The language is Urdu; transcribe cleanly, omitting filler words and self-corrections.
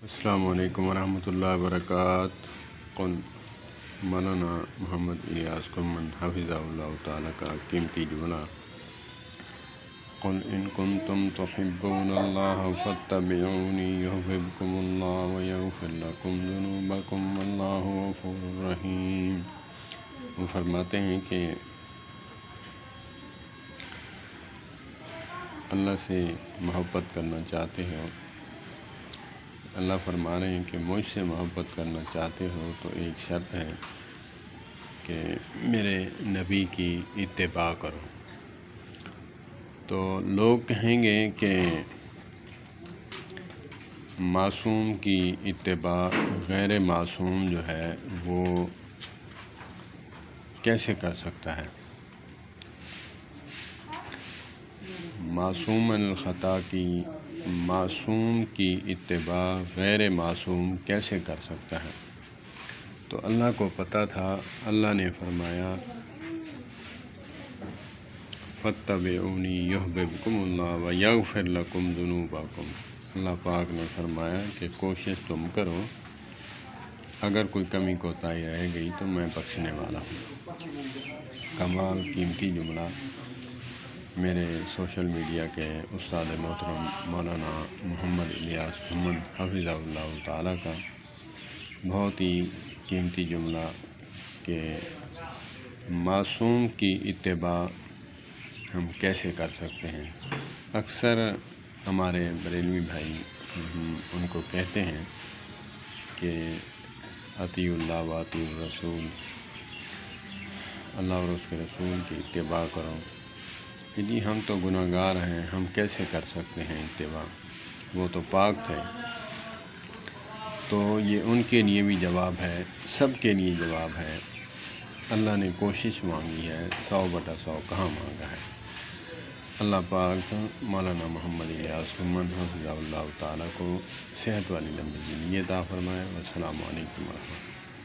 السلام علیکم ورحمۃ اللہ وبرکاتہ۔ قل مولانا محمد الیاس کرمن حفظہ اللہ تعالیٰ کا قیمتی جملہ، قل ان کنتم تحبون اللہ فاتبعونی یحببکم اللہ ویغفر لکم ذنوبکم واللہ غفور رحیم۔ وہ فرماتے ہیں کہ اللہ سے محبت کرنا چاہتے ہو، اللہ فرما رہے ہیں کہ مجھ سے محبت کرنا چاہتے ہو تو ایک شرط ہے کہ میرے نبی کی اتباع کرو۔ تو لوگ کہیں گے کہ معصوم کی اتباع غیر معصوم جو ہے وہ کیسے کر سکتا ہے؟ معصوم الخطا کی معصوم کی اتباع غیر معصوم کیسے کر سکتا ہے؟ تو اللہ کو پتہ تھا، اللہ نے فرمایا فاتبعونی یحببکم اللہ ویغفر لکم ذنوبکم۔ اللہ پاک نے فرمایا کہ کوشش تم کرو، اگر کوئی کمی کوتاہی رہ گئی تو میں بخشنے والا ہوں۔ کمال قیمتی جملہ میرے سوشل میڈیا کے استاد محترم مولانا محمد الیاس محمد حفظہ اللہ تعالیٰ کا بہت ہی قیمتی جملہ کہ معصوم کی اتباع ہم کیسے کر سکتے ہیں۔ اکثر ہمارے بریلوی بھائی ان کو کہتے ہیں کہ اطیعوا اللہ و اطیعوا الرسول، اللہ اور اس کے رسول کی اتباع کرو۔ کہ جی ہم تو گناہ گار ہیں، ہم کیسے کر سکتے ہیں اتباع، وہ تو پاک تھے۔ تو یہ ان کے لیے بھی جواب ہے، سب کے لیے جواب ہے۔ اللہ نے کوشش مانگی ہے، 100/100 کہاں مانگا ہے۔ اللہ پاک مولانا محمد الیاس کرمن حفظہ اللہ تعالیٰ کو صحت والی لمبی زندگی عطا فرمائے۔ والسلام علیکم ورحمۃ اللہ۔